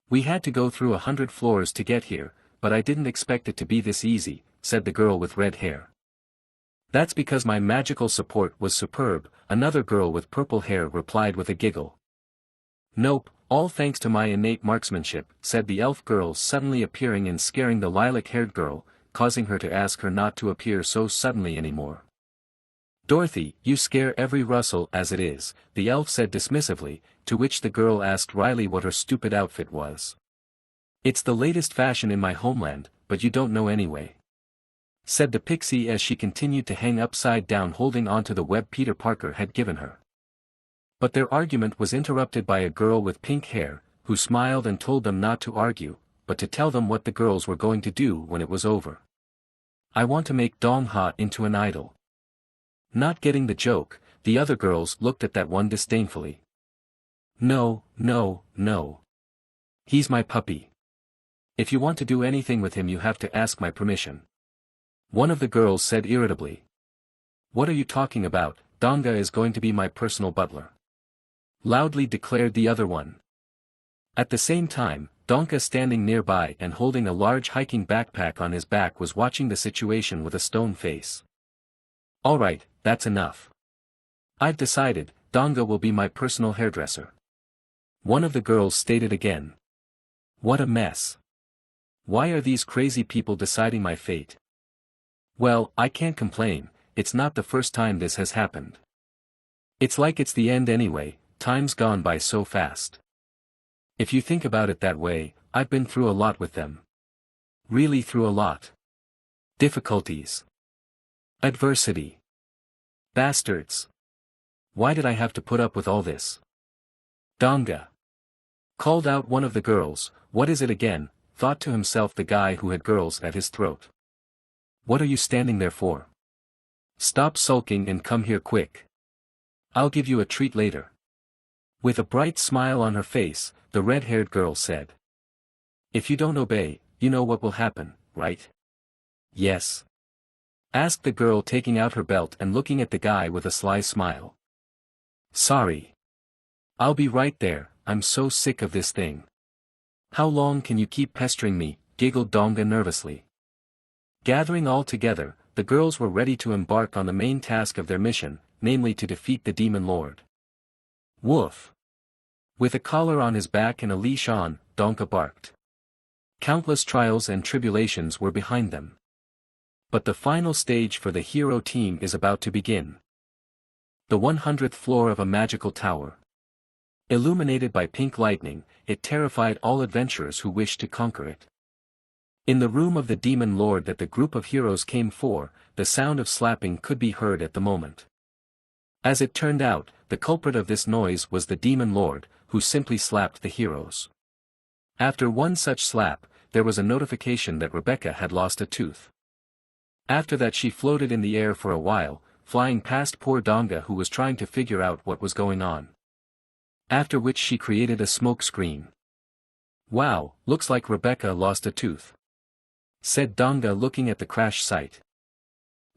We had to go through 100 floors to get here, but I didn't expect it to be this easy, said the girl with red hair. That's because my magical support was superb, another girl with purple hair replied with a giggle. Nope, all thanks to my innate marksmanship, said the elf girl suddenly appearing and scaring the lilac-haired girl, causing her to ask her not to appear so suddenly anymore. Dorothy, you scare every Russell as it is, the elf said dismissively, to which the girl asked Riley what her stupid outfit was. It's the latest fashion in my homeland, but you don't know anyway, said the pixie as she continued to hang upside down holding onto the web Peter Parker had given her. But their argument was interrupted by a girl with pink hair, who smiled and told them not to argue, but to tell them what the girls were going to do when it was over. I want to make Dong Ha into an idol. Not getting the joke, the other girls looked at that one disdainfully. No, no, no. He's my puppy. If you want to do anything with him you have to ask my permission. One of the girls said irritably. What are you talking about? Donga is going to be my personal butler, loudly declared the other one. At the same time, Donka standing nearby and holding a large hiking backpack on his back was watching the situation with a stone face. Alright, that's enough. I've decided, Donga will be my personal hairdresser. One of the girls stated again. What a mess. Why are these crazy people deciding my fate? Well, I can't complain, it's not the first time this has happened. It's like it's the end anyway, time's gone by so fast. If you think about it that way, I've been through a lot with them. Really through a lot. Difficulties. Adversity. Bastards. Why did I have to put up with all this? Donga. Called out one of the girls. What is it again? Thought to himself the guy who had girls at his throat. What are you standing there for? Stop sulking and come here quick. I'll give you a treat later. With a bright smile on her face, the red-haired girl said. If you don't obey, you know what will happen, right? Yes. Asked the girl taking out her belt and looking at the guy with a sly smile. Sorry. I'll be right there, I'm so sick of this thing. How long can you keep pestering me? Giggled Donga nervously. Gathering all together, the girls were ready to embark on the main task of their mission, namely to defeat the Demon Lord. Woof. With a collar on his back and a leash on, Donka barked. Countless trials and tribulations were behind them. But the final stage for the hero team is about to begin. The 100th floor of a magical tower. Illuminated by pink lightning, it terrified all adventurers who wished to conquer it. In the room of the Demon Lord that the group of heroes came for, the sound of slapping could be heard at the moment. As it turned out, the culprit of this noise was the Demon Lord, who simply slapped the heroes. After one such slap, there was a notification that Rebecca had lost a tooth. After that she floated in the air for a while, flying past poor Donga who was trying to figure out what was going on. After which she created a smoke screen. Wow, looks like Rebecca lost a tooth, said Donga looking at the crash site.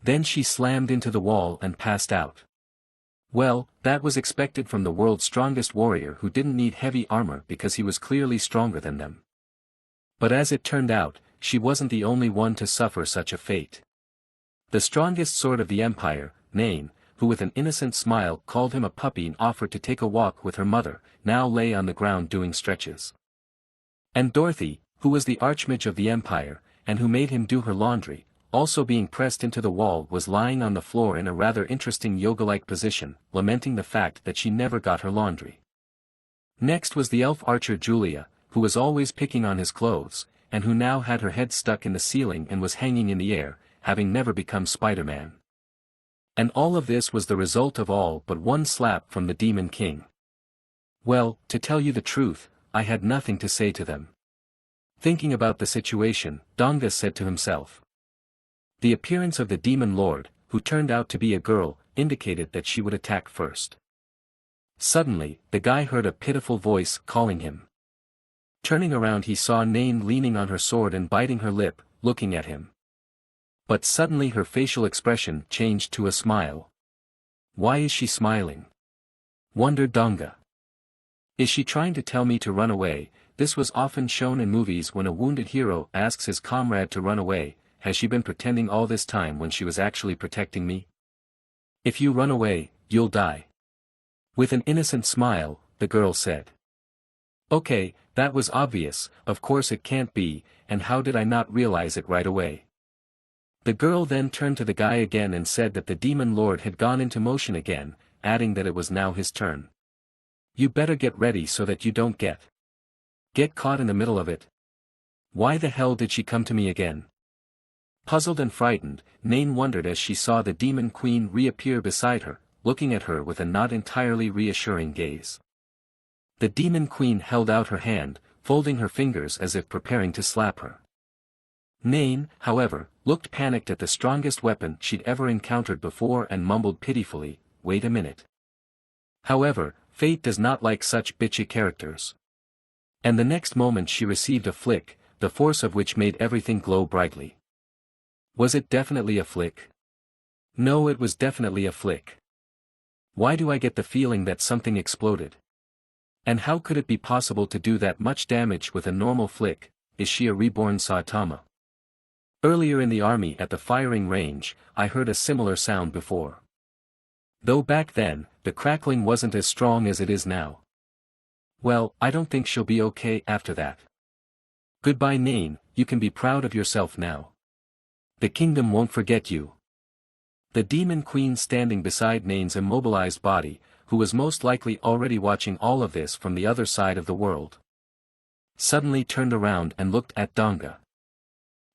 Then she slammed into the wall and passed out. Well, that was expected from the world's strongest warrior who didn't need heavy armor because he was clearly stronger than them. But as it turned out, she wasn't the only one to suffer such a fate. The strongest sword of the Empire, Nain, who with an innocent smile called him a puppy and offered to take a walk with her mother, now lay on the ground doing stretches. And Dorothy, who was the archmage of the Empire, and who made him do her laundry, also being pressed into the wall was lying on the floor in a rather interesting yoga-like position, lamenting the fact that she never got her laundry. Next was the elf archer Julia, who was always picking on his clothes, and who now had her head stuck in the ceiling and was hanging in the air, having never become Spider-Man. And all of this was the result of all but one slap from the Demon King. Well, to tell you the truth, I had nothing to say to them. Thinking about the situation, Donga said to himself. The appearance of the Demon Lord, who turned out to be a girl, indicated that she would attack first. Suddenly, the guy heard a pitiful voice calling him. Turning around he saw Nain leaning on her sword and biting her lip, looking at him. But suddenly her facial expression changed to a smile. Why is she smiling? Wondered Donga. Is she trying to tell me to run away? This was often shown in movies when a wounded hero asks his comrade to run away. Has she been pretending all this time when she was actually protecting me? If you run away, you'll die. With an innocent smile, the girl said. Okay, that was obvious, of course it can't be, and how did I not realize it right away? The girl then turned to the guy again and said that the demon lord had gone into motion again, adding that it was now his turn. You better get ready so that you don't get caught in the middle of it. Why the hell did she come to me again? Puzzled and frightened, Nain wondered as she saw the demon queen reappear beside her, looking at her with a not entirely reassuring gaze. The demon queen held out her hand, folding her fingers as if preparing to slap her. Nain, however, looked panicked at the strongest weapon she'd ever encountered before and mumbled pitifully, "Wait a minute." However, fate does not like such bitchy characters. And the next moment she received a flick, the force of which made everything glow brightly. Was it definitely a flick? No, it was definitely a flick. Why do I get the feeling that something exploded? And how could it be possible to do that much damage with a normal flick? Is she a reborn Saitama? Earlier in the army at the firing range, I heard a similar sound before. Though back then, the crackling wasn't as strong as it is now. Well, I don't think she'll be okay after that. Goodbye Nain, you can be proud of yourself now. The kingdom won't forget you. The demon queen standing beside Nain's immobilized body, who was most likely already watching all of this from the other side of the world, suddenly turned around and looked at Donga.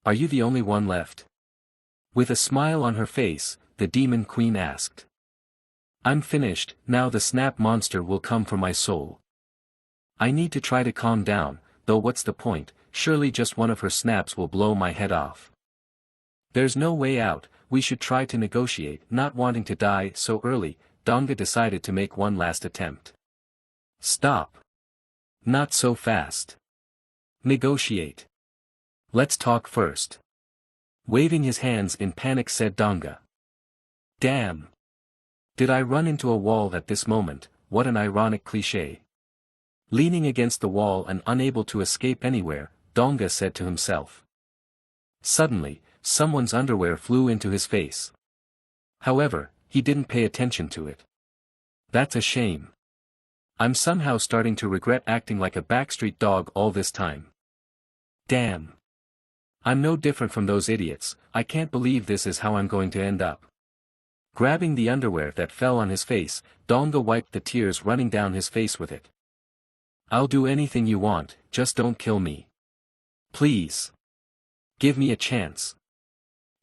Are you the only one left? With a smile on her face, the demon queen asked. I'm finished, now the snap monster will come for my soul. I need to try to calm down, though what's the point, surely just one of her snaps will blow my head off. There's no way out, we should try to negotiate. Not wanting to die so early, Donga decided to make one last attempt. Stop. Not so fast. Negotiate. Let's talk first. Waving his hands in panic said Donga. Damn. Did I run into a wall at this moment? What an ironic cliché. Leaning against the wall and unable to escape anywhere, Donga said to himself. Suddenly, someone's underwear flew into his face. However, he didn't pay attention to it. That's a shame. I'm somehow starting to regret acting like a backstreet dog all this time. Damn. I'm no different from those idiots. I can't believe this is how I'm going to end up. Grabbing the underwear that fell on his face, Donga wiped the tears running down his face with it. I'll do anything you want, just don't kill me. Please. Give me a chance.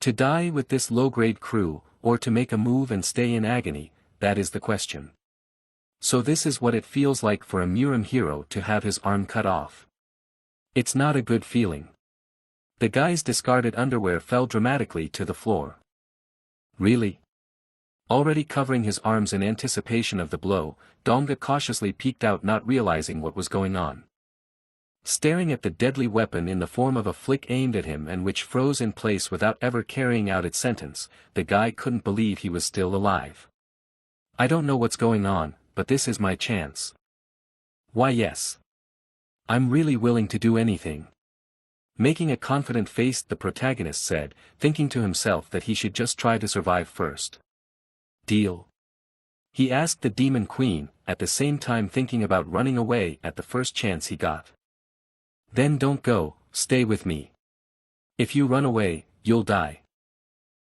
To die with this low-grade crew, or to make a move and stay in agony, that is the question. So this is what it feels like for a Murim hero to have his arm cut off. It's not a good feeling. The guy's discarded underwear fell dramatically to the floor. Really? Already covering his arms in anticipation of the blow, Donga cautiously peeked out, not realizing what was going on. Staring at the deadly weapon in the form of a flick aimed at him and which froze in place without ever carrying out its sentence, the guy couldn't believe he was still alive. I don't know what's going on, but this is my chance. Why yes. I'm really willing to do anything. Making a confident face, the protagonist said, thinking to himself that he should just try to survive first. Deal? He asked the demon queen, at the same time thinking about running away at the first chance he got. Then don't go, stay with me. If you run away, you'll die.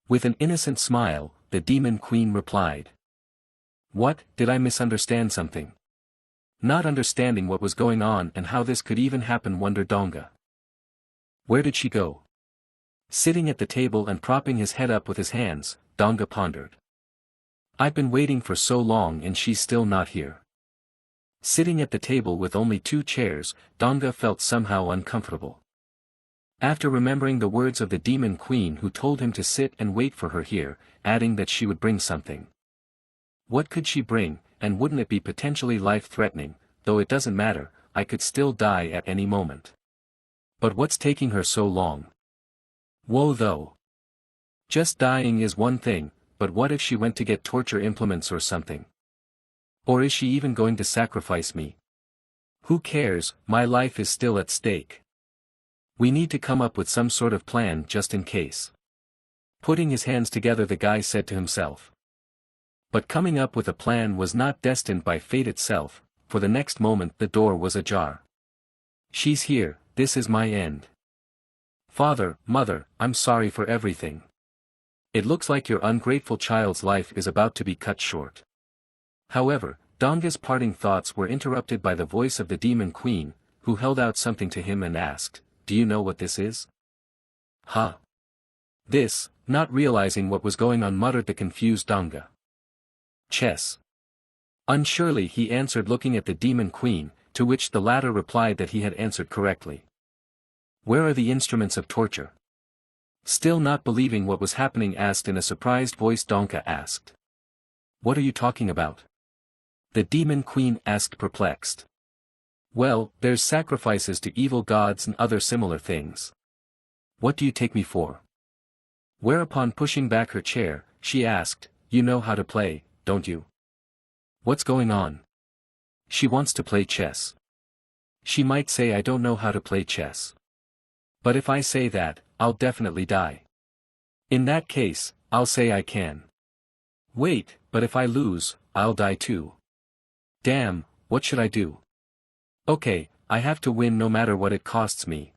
With an innocent smile, the demon queen replied. What, did I misunderstand something? Not understanding what was going on and how this could even happen, wondered Donga. Where did she go? Sitting at the table and propping his head up with his hands, Donga pondered. I've been waiting for so long and she's still not here. Sitting at the table with only 2 chairs, Donga felt somehow uncomfortable. After remembering the words of the demon queen who told him to sit and wait for her here, adding that she would bring something. What could she bring, and wouldn't it be potentially life-threatening? Though it doesn't matter, I could still die at any moment. But what's taking her so long? Whoa though. Just dying is one thing, but what if she went to get torture implements or something? Or is she even going to sacrifice me? Who cares, my life is still at stake. We need to come up with some sort of plan just in case. Putting his hands together, the guy said to himself. But coming up with a plan was not destined by fate itself, for the next moment the door was ajar. She's here, this is my end. Father, mother, I'm sorry for everything. It looks like your ungrateful child's life is about to be cut short. However, Donga's parting thoughts were interrupted by the voice of the demon queen, who held out something to him and asked, "Do you know what this is?" "Huh?" This, not realizing what was going on, muttered the confused Donga. "Chess." Unsurely, he answered, looking at the demon queen, to which the latter replied that he had answered correctly. "Where are the instruments of torture?" Still not believing what was happening, asked in a surprised voice, Donga asked. "What are you talking about?" The demon queen asked, perplexed. "Well, there's sacrifices to evil gods and other similar things. What do you take me for?" Whereupon, pushing back her chair, she asked, "You know how to play, don't you?" "What's going on?" "She wants to play chess." "She might say I don't know how to play chess. But if I say that, I'll definitely die. In that case, I'll say I can." "Wait, but if I lose, I'll die too." "Damn, what should I do?" "Okay, I have to win no matter what it costs me."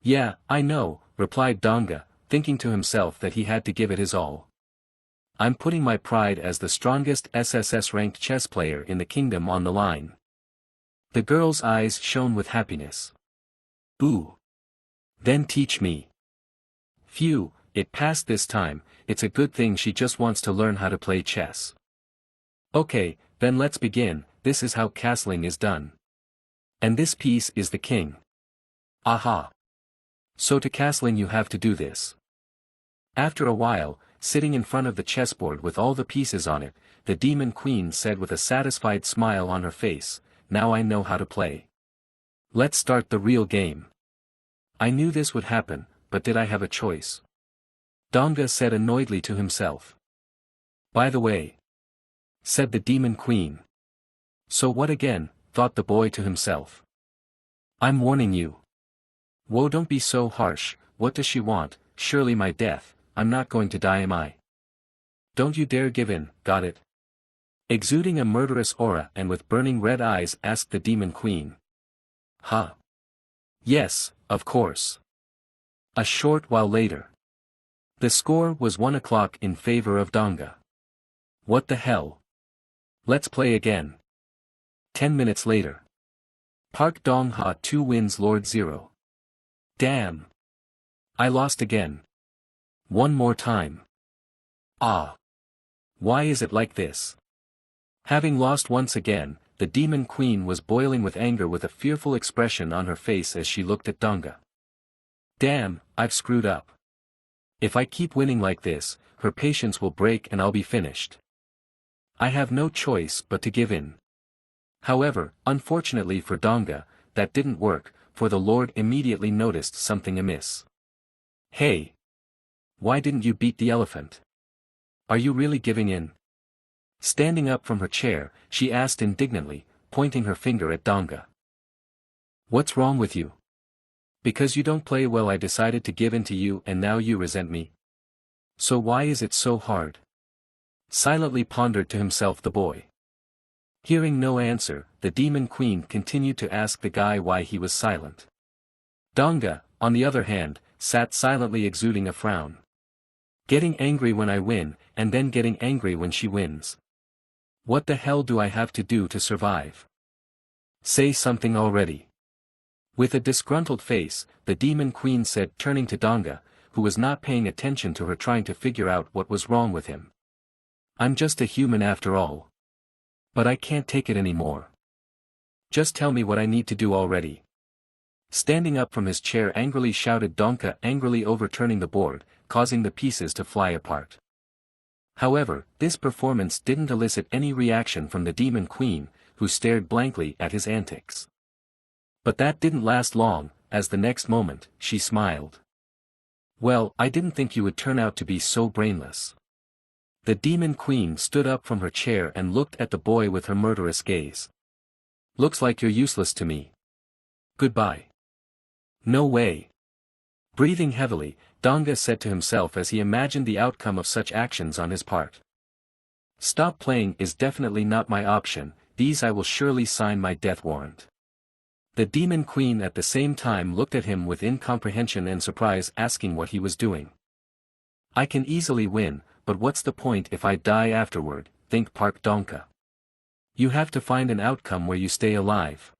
"Yeah, I know," replied Donga, thinking to himself that he had to give it his all. "I'm putting my pride as the strongest SSS-ranked chess player in the kingdom on the line." The girl's eyes shone with happiness. "Ooh. Then teach me." "Phew, it passed this time, it's a good thing she just wants to learn how to play chess." "Okay, then let's begin, this is how castling is done. And this piece is the king." "Aha. So to castling you have to do this." After a while, sitting in front of the chessboard with all the pieces on it, the demon queen said with a satisfied smile on her face, "Now I know how to play. Let's start the real game." "I knew this would happen, but did I have a choice?" Donga said annoyedly to himself. "By the way," said the demon queen. "So what again?" thought the boy to himself. "I'm warning you. Whoa, don't be so harsh, what does she want? Surely my death, I'm not going to die, am I? Don't you dare give in, got it?" Exuding a murderous aura and with burning red eyes, asked the demon queen. "Huh? Yes, of course." A short while later. The score was 1 o'clock in favor of Donga. "What the hell? Let's play again." 10 minutes later. Park Dong-ha 2 wins Lord 0. "Damn. I lost again. One more time. Ah. Why is it like this?" Having lost once again, the demon queen was boiling with anger with a fearful expression on her face as she looked at Donga. "Damn, I've screwed up. If I keep winning like this, her patience will break and I'll be finished. I have no choice but to give in." However, unfortunately for Donga, that didn't work, for the Lord immediately noticed something amiss. "Hey! Why didn't you beat the elephant? Are you really giving in?" Standing up from her chair, she asked indignantly, pointing her finger at Donga. "What's wrong with you? Because you don't play well I decided to give in to you and now you resent me? So why is it so hard?" Silently pondered to himself the boy. Hearing no answer, the demon queen continued to ask the guy why he was silent. Donga, on the other hand, sat silently exuding a frown. "Getting angry when I win, and then getting angry when she wins. What the hell do I have to do to survive? Say something already." With a disgruntled face, the demon queen said, turning to Donga, who was not paying attention to her, trying to figure out what was wrong with him. "I'm just a human after all. But I can't take it anymore. Just tell me what I need to do already." Standing up from his chair angrily shouted Donga, angrily overturning the board, causing the pieces to fly apart. However, this performance didn't elicit any reaction from the demon queen, who stared blankly at his antics. But that didn't last long, as the next moment, she smiled. "Well, I didn't think you would turn out to be so brainless." The demon queen stood up from her chair and looked at the boy with her murderous gaze. Looks like you're useless to me. Goodbye. No way. Breathing heavily, Donga said to himself as he imagined the outcome of such actions on his part. Stop playing is definitely not my option, these I will surely sign my death warrant. The Demon Queen at the same time looked at him with incomprehension and surprise, asking what he was doing. I can easily win, but what's the point if I die afterward, think Park Donka. You have to find an outcome where you stay alive.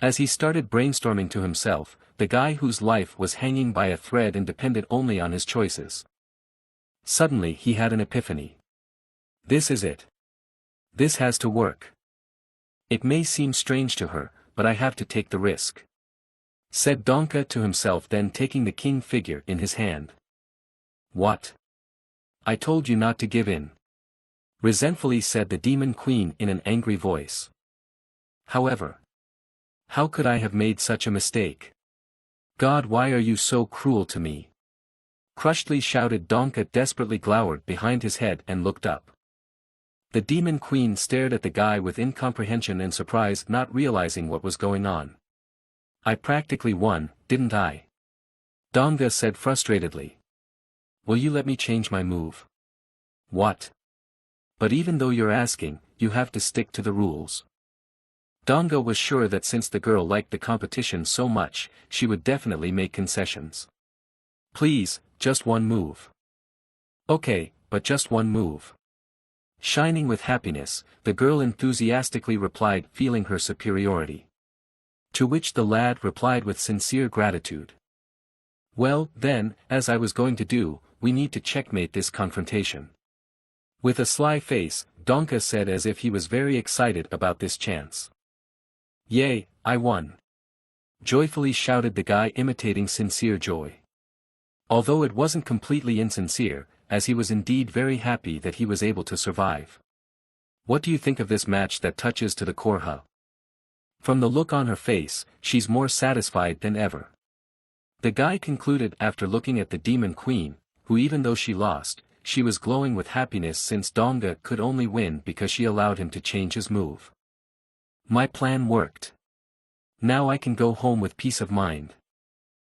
As he started brainstorming to himself, the guy whose life was hanging by a thread and depended only on his choices. Suddenly he had an epiphany. This is it. This has to work. It may seem strange to her, but I have to take the risk. Said Donka to himself, then taking the king figure in his hand. What? I told you not to give in. Resentfully said the Demon Queen in an angry voice. However, how could I have made such a mistake? God, why are you so cruel to me? Crushedly shouted Donka, desperately glowered behind his head and looked up. The Demon Queen stared at the guy with incomprehension and surprise, not realizing what was going on. I practically won, didn't I? Donga said frustratedly. Will you let me change my move? What? But even though you're asking, you have to stick to the rules. Donga was sure that since the girl liked the competition so much, she would definitely make concessions. Please, just one move. Okay, but just one move. Shining with happiness, the girl enthusiastically replied, feeling her superiority. To which the lad replied with sincere gratitude. Well, then, as I was going to do, we need to checkmate this confrontation. With a sly face, Donka said as if he was very excited about this chance. Yay, I won! Joyfully shouted the guy, imitating sincere joy. Although it wasn't completely insincere, as he was indeed very happy that he was able to survive. What do you think of this match that touches to the core, huh? From the look on her face, she's more satisfied than ever. The guy concluded after looking at the Demon Queen, who even though she lost, she was glowing with happiness since Donga could only win because she allowed him to change his move. My plan worked. Now I can go home with peace of mind.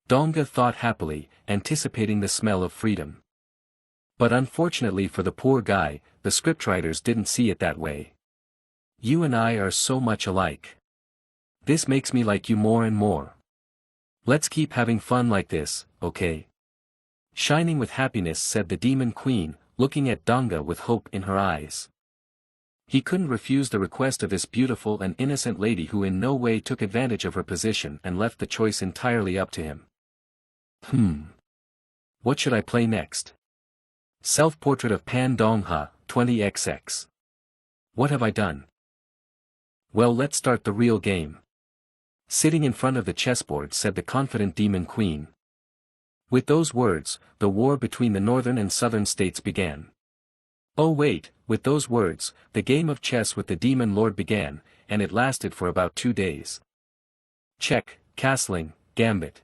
Donga thought happily, anticipating the smell of freedom. But unfortunately for the poor guy, the scriptwriters didn't see it that way. You and I are so much alike. This makes me like you more and more. Let's keep having fun like this, okay? Shining with happiness, said the Demon Queen, looking at Donga with hope in her eyes. He couldn't refuse the request of this beautiful and innocent lady who in no way took advantage of her position and left the choice entirely up to him. What should I play next? Self-portrait of Pan Dongha, 20XX. What have I done? Well, let's start the real game. Sitting in front of the chessboard, said the confident Demon Queen. With those words, the war between the northern and southern states began. Oh wait, with those words, the game of chess with the Demon Lord began, and it lasted for about 2 days. Check, castling, gambit.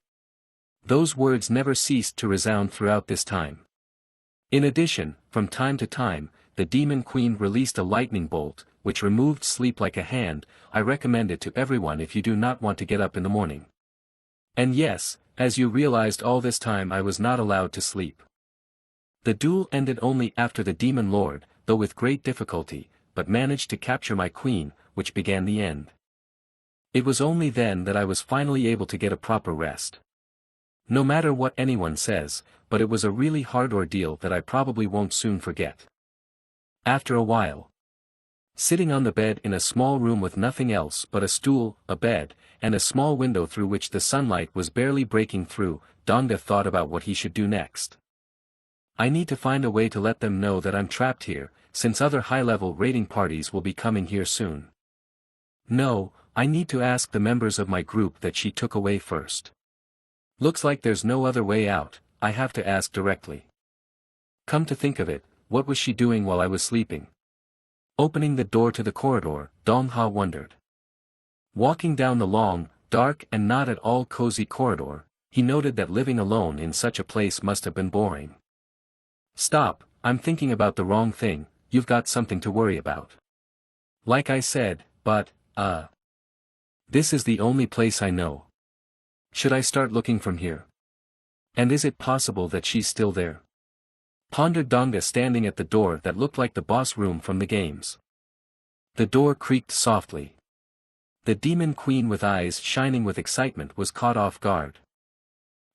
Those words never ceased to resound throughout this time. In addition, from time to time, the Demon Queen released a lightning bolt, which removed sleep like a hand. I recommend it to everyone if you do not want to get up in the morning. And yes, as you realized all this time, I was not allowed to sleep. The duel ended only after the Demon Lord, though with great difficulty, but managed to capture my queen, which began the end. It was only then that I was finally able to get a proper rest. No matter what anyone says, but it was a really hard ordeal that I probably won't soon forget. After a while, sitting on the bed in a small room with nothing else but a stool, a bed, and a small window through which the sunlight was barely breaking through, Donga thought about what he should do next. I need to find a way to let them know that I'm trapped here, since other high-level raiding parties will be coming here soon. No, I need to ask the members of my group that she took away first. Looks like there's no other way out, I have to ask directly. Come to think of it, what was she doing while I was sleeping? Opening the door to the corridor, Dongha wondered. Walking down the long, dark and not at all cozy corridor, he noted that living alone in such a place must have been boring. Stop, I'm thinking about the wrong thing, you've got something to worry about. Like I said, but, This is the only place I know. Should I start looking from here? And is it possible that she's still there? Pondered Donga, standing at the door that looked like the boss room from the games. The door creaked softly. The demon queen, with eyes shining with excitement, was caught off guard.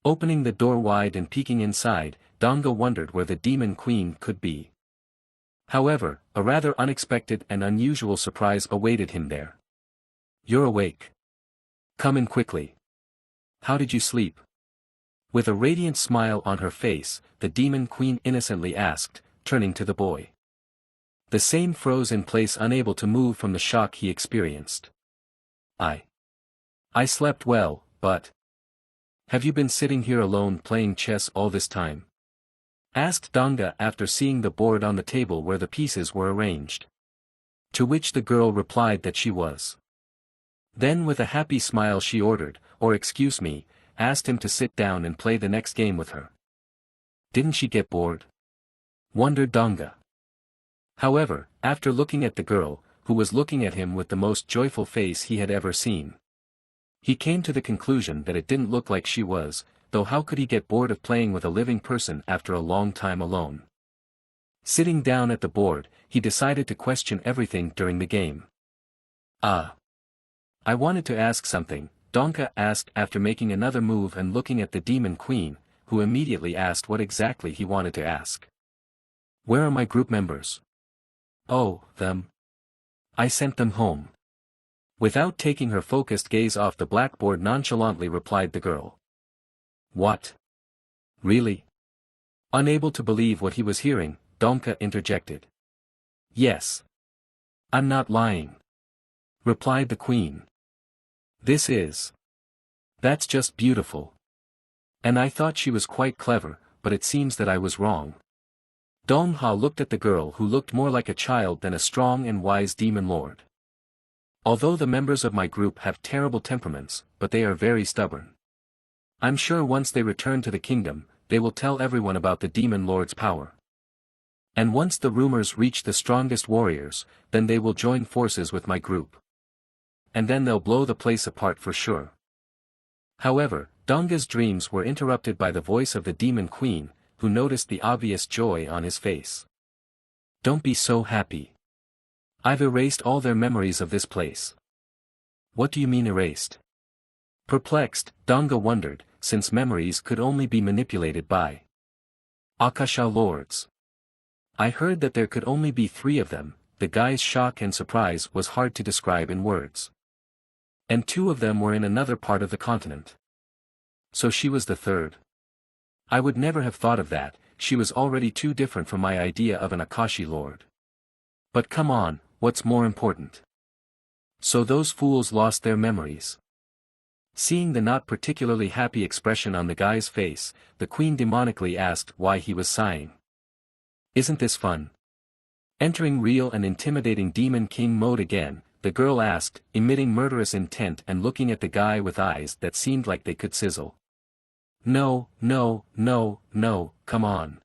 Opening the door wide and peeking inside, Donga wondered where the demon queen could be. However, a rather unexpected and unusual surprise awaited him there. "You're awake. Come in quickly. How did you sleep?" With a radiant smile on her face, the demon queen innocently asked, turning to the boy. The same froze in place, unable to move from the shock he experienced. I slept well, but... Have you been sitting here alone playing chess all this time?" asked Donga after seeing the board on the table where the pieces were arranged. To which the girl replied that she was. Then with a happy smile she ordered, or excuse me, asked him to sit down and play the next game with her. Didn't she get bored? Wondered Donga. However, after looking at the girl, who was looking at him with the most joyful face he had ever seen, he came to the conclusion that it didn't look like she was, though how could he get bored of playing with a living person after a long time alone? Sitting down at the board, he decided to question everything during the game. I wanted to ask something," Donka asked after making another move and looking at the demon queen, who immediately asked what exactly he wanted to ask. "Where are my group members?" "Oh, them. I sent them home." Without taking her focused gaze off the blackboard, nonchalantly replied the girl. "What? Really?" Unable to believe what he was hearing, Donka interjected. "Yes. I'm not lying," replied the queen. That's just beautiful. And I thought she was quite clever, but it seems that I was wrong." Dong-ha looked at the girl, who looked more like a child than a strong and wise demon lord. "Although the members of my group have terrible temperaments, but they are very stubborn. I'm sure once they return to the kingdom, they will tell everyone about the demon lord's power. And once the rumors reach the strongest warriors, then they will join forces with my group. And then they'll blow the place apart for sure." However, Donga's dreams were interrupted by the voice of the demon queen, who noticed the obvious joy on his face. "Don't be so happy. I've erased all their memories of this place." "What do you mean erased?" Perplexed, Donga wondered, since memories could only be manipulated by Akasha lords. "I heard that there could only be 3 of them." The guy's shock and surprise was hard to describe in words. "And 2 of them were in another part of the continent. So she was the 3rd. I would never have thought of that, she was already too different from my idea of an Akashi lord. But come on, what's more important? So those fools lost their memories." Seeing the not particularly happy expression on the guy's face, the queen demonically asked why he was sighing. "Isn't this fun?" Entering real and intimidating demon king mode again, the girl asked, emitting murderous intent and looking at the guy with eyes that seemed like they could sizzle. No, come on.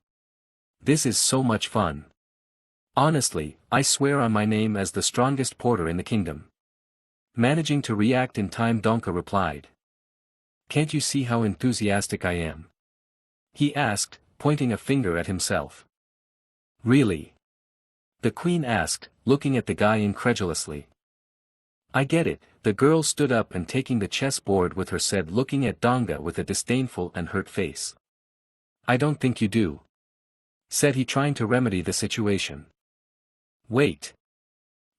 This is so much fun. Honestly, I swear on my name as the strongest porter in the kingdom." Managing to react in time, Donka replied. "Can't you see how enthusiastic I am?" he asked, pointing a finger at himself. "Really?" the queen asked, looking at the guy incredulously. "I get it," the girl stood up and taking the chessboard with her said, looking at Donga with a disdainful and hurt face. "I don't think you do," said he, trying to remedy the situation. "Wait!"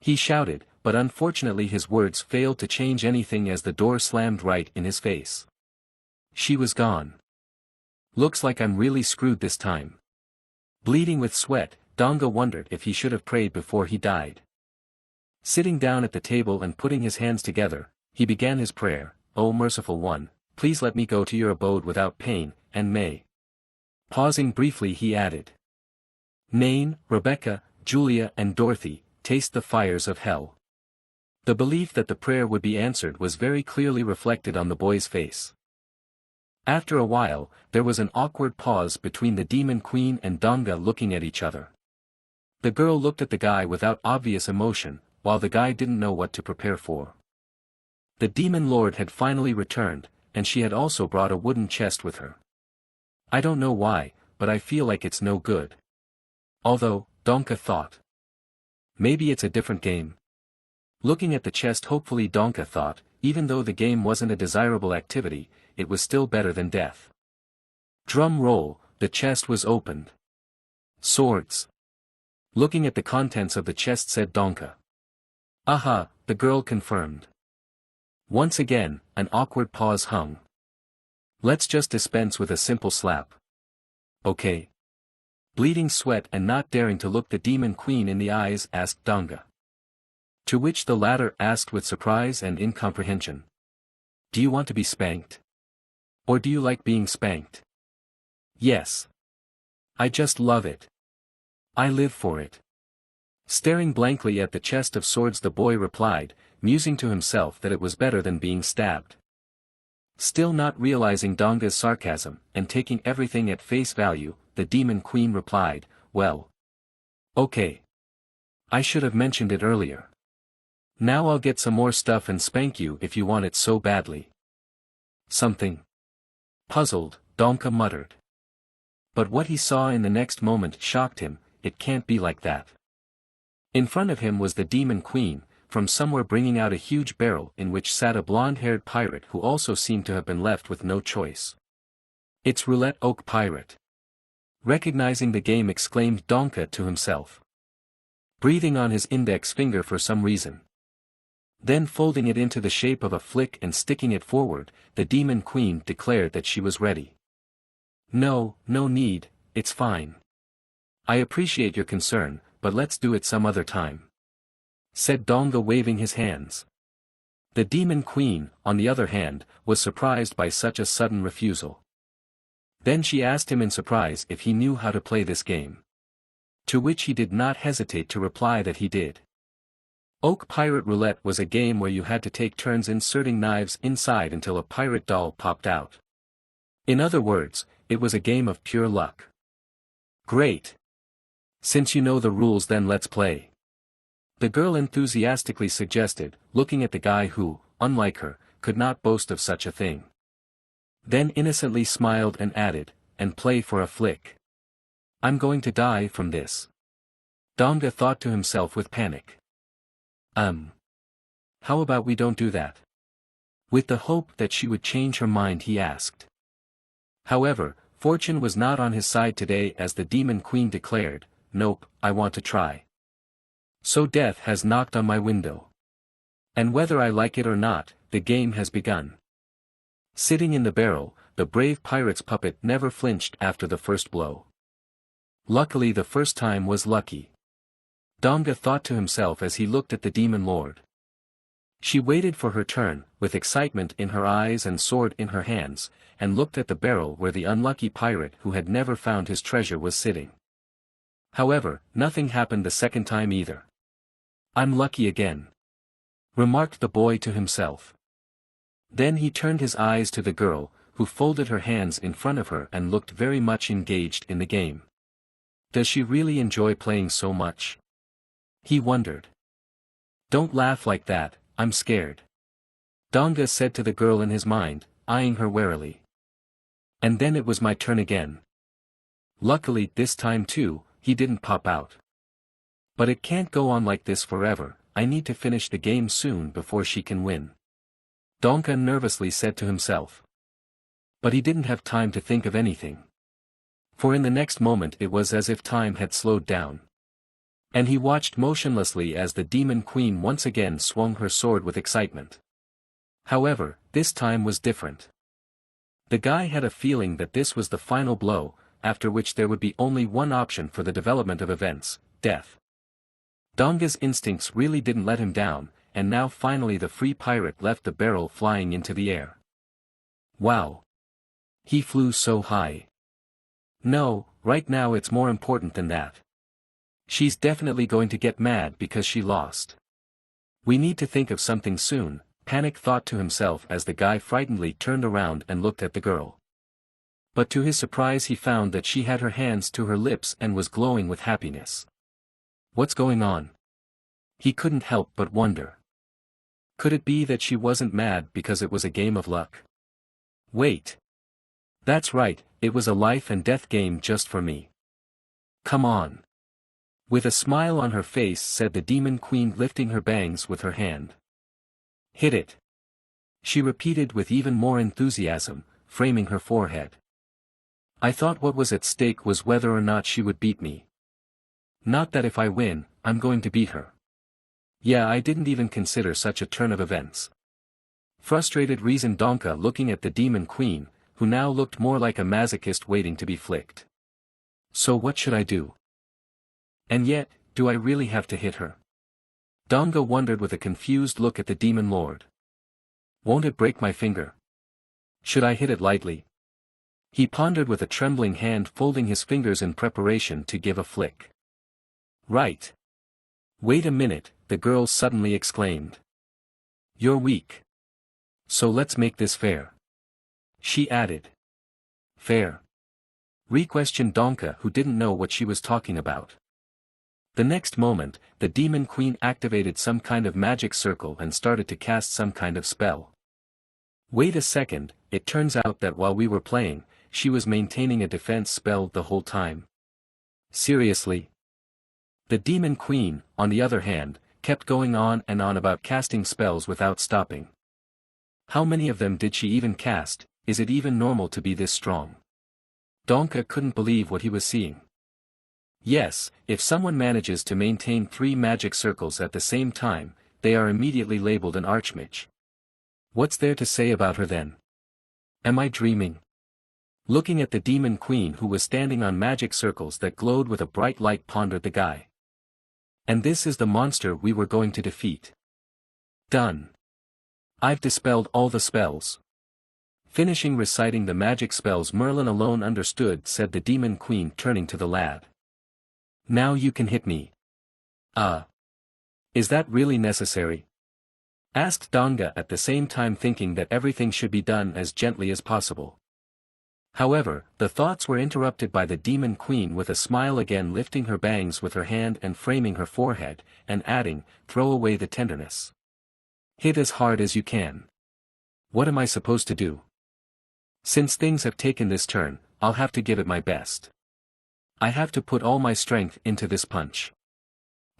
he shouted, but unfortunately his words failed to change anything as the door slammed right in his face. She was gone. "Looks like I'm really screwed this time." Bleeding with sweat, Donga wondered if he should have prayed before he died. Sitting down at the table and putting his hands together, he began his prayer. "O merciful one, please let me go to your abode without pain, and may." Pausing briefly he added, "Nain, Rebecca, Julia and Dorothy, taste the fires of hell." The belief that the prayer would be answered was very clearly reflected on the boy's face. After a while, there was an awkward pause between the demon queen and Donga looking at each other. The girl looked at the guy without obvious emotion, while the guy didn't know what to prepare for. The demon lord had finally returned, and she had also brought a wooden chest with her. I don't know why, but I feel like it's no good. Although, Donka thought. Maybe it's a different game. Looking at the chest, hopefully, Donka thought, even though the game wasn't a desirable activity, it was still better than death. Drum roll, the chest was opened. Swords. Looking at the contents of the chest, said Donka. Aha, the girl confirmed. Once again, an awkward pause hung. Let's just dispense with a simple slap. Okay. Bleeding sweat and not daring to look the demon queen in the eyes, asked Donga. To which the latter asked with surprise and incomprehension. Do you want to be spanked? Or do you like being spanked? Yes. I just love it. I live for it. Staring blankly at the chest of swords, the boy replied, musing to himself that it was better than being stabbed. Still not realizing Donga's sarcasm, and taking everything at face value, the demon queen replied, well. Okay. I should have mentioned it earlier. Now I'll get some more stuff and spank you if you want it so badly. Something. Puzzled, Donka muttered. But what he saw in the next moment shocked him. It can't be like that. In front of him was the demon queen, from somewhere bringing out a huge barrel in which sat a blonde-haired pirate who also seemed to have been left with no choice. It's Roulette Oak Pirate. Recognizing the game, exclaimed Donka to himself. Breathing on his index finger for some reason. Then folding it into the shape of a flick and sticking it forward, the demon queen declared that she was ready. No need, it's fine. I appreciate your concern, but let's do it some other time. Said Donga, waving his hands. The demon queen, on the other hand, was surprised by such a sudden refusal. Then she asked him in surprise if he knew how to play this game. To which he did not hesitate to reply that he did. Oak Pirate Roulette was a game where you had to take turns inserting knives inside until a pirate doll popped out. In other words, it was a game of pure luck. Great. Since you know the rules, then let's play. The girl enthusiastically suggested, looking at the guy who, unlike her, could not boast of such a thing. Then innocently smiled and added, and play for a flick. I'm going to die from this. Donga thought to himself with panic. How about we don't do that? With the hope that she would change her mind, he asked. However, fortune was not on his side today, as the demon queen declared, nope, I want to try. So death has knocked on my window. And whether I like it or not, the game has begun. Sitting in the barrel, the brave pirate's puppet never flinched after the first blow. Luckily, the first time was lucky. Donga thought to himself as he looked at the demon lord. She waited for her turn, with excitement in her eyes and sword in her hands, and looked at the barrel where the unlucky pirate who had never found his treasure was sitting. However, nothing happened the second time either. I'm lucky again, remarked the boy to himself. Then he turned his eyes to the girl, who folded her hands in front of her and looked very much engaged in the game. Does she really enjoy playing so much? He wondered. Don't laugh like that, I'm scared. Donga said to the girl in his mind, eyeing her warily. And then it was my turn again. Luckily, this time too, he didn't pop out. But it can't go on like this forever, I need to finish the game soon before she can win. Donka nervously said to himself. But he didn't have time to think of anything. For in the next moment it was as if time had slowed down. And he watched motionlessly as the demon queen once again swung her sword with excitement. However, this time was different. The guy had a feeling that this was the final blow, after which there would be only one option for the development of events, death. Donga's instincts really didn't let him down, and now finally the free pirate left the barrel flying into the air. Wow! He flew so high. No, right now it's more important than that. She's definitely going to get mad because she lost. We need to think of something soon, Panic thought to himself as the guy frightenedly turned around and looked at the girl. But to his surprise he found that she had her hands to her lips and was glowing with happiness. What's going on? He couldn't help but wonder. Could it be that she wasn't mad because it was a game of luck? Wait. That's right, it was a life and death game just for me. Come on. With a smile on her face said the demon queen, lifting her bangs with her hand. Hit it. She repeated with even more enthusiasm, framing her forehead. I thought what was at stake was whether or not she would beat me. Not that if I win, I'm going to beat her. Yeah, I didn't even consider such a turn of events. Frustrated reasoned Donka, looking at the demon queen, who now looked more like a masochist waiting to be flicked. So what should I do? And yet, do I really have to hit her? Donga wondered with a confused look at the demon lord. Won't it break my finger? Should I hit it lightly? He pondered with a trembling hand, folding his fingers in preparation to give a flick. Right. Wait a minute, the girl suddenly exclaimed. You're weak. So let's make this fair. She added. Fair? Re-questioned Donka, who didn't know what she was talking about. The next moment, the demon queen activated some kind of magic circle and started to cast some kind of spell. Wait a second, it turns out that while we were playing, she was maintaining a defense spell the whole time. Seriously? The demon queen, on the other hand, kept going on and on about casting spells without stopping. How many of them did she even cast? Is it even normal to be this strong? Donka couldn't believe what he was seeing. Yes, if someone manages to maintain 3 magic circles at the same time, they are immediately labeled an archmage. What's there to say about her then? Am I dreaming? Looking at the demon queen, who was standing on magic circles that glowed with a bright light, pondered the guy. And this is the monster we were going to defeat. Done. I've dispelled all the spells. Finishing reciting the magic spells Merlin alone understood, said the demon queen, turning to the lad. Now you can hit me. Is that really necessary? Asked Donga, at the same time thinking that everything should be done as gently as possible. However, the thoughts were interrupted by the demon queen with a smile, again lifting her bangs with her hand and framing her forehead, and adding, throw away the tenderness. Hit as hard as you can. What am I supposed to do? Since things have taken this turn, I'll have to give it my best. I have to put all my strength into this punch.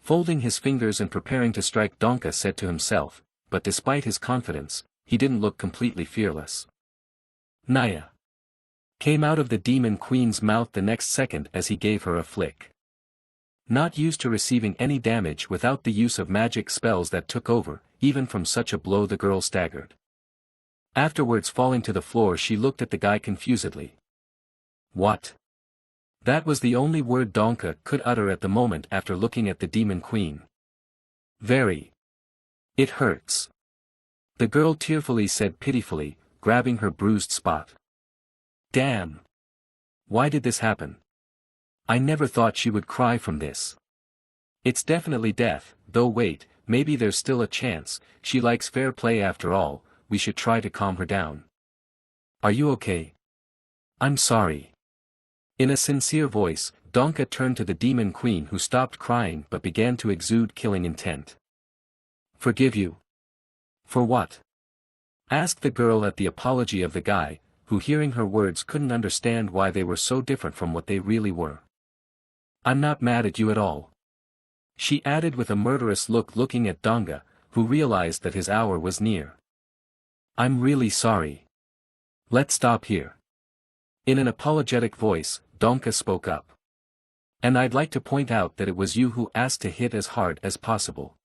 Folding his fingers and preparing to strike, Donka said to himself, but despite his confidence, he didn't look completely fearless. Naya! Came out of the demon queen's mouth the next second as he gave her a flick. Not used to receiving any damage without the use of magic spells that took over, even from such a blow, the girl staggered. Afterwards, falling to the floor, she looked at the guy confusedly. What? That was the only word Donka could utter at the moment after looking at the demon queen. Very. It hurts. The girl tearfully said pitifully, grabbing her bruised spot. Damn. Why did this happen? I never thought she would cry from this. It's definitely death, though wait, maybe there's still a chance. She likes fair play after all. We should try to calm her down. Are you okay? I'm sorry. In a sincere voice, Donka turned to the demon queen, who stopped crying but began to exude killing intent. Forgive you? For what? Asked the girl at the apology of the guy, who, hearing her words, couldn't understand why they were so different from what they really were. I'm not mad at you at all. She added with a murderous look, looking at Donga, who realized that his hour was near. I'm really sorry. Let's stop here. In an apologetic voice, Donka spoke up. And I'd like to point out that it was you who asked to hit as hard as possible.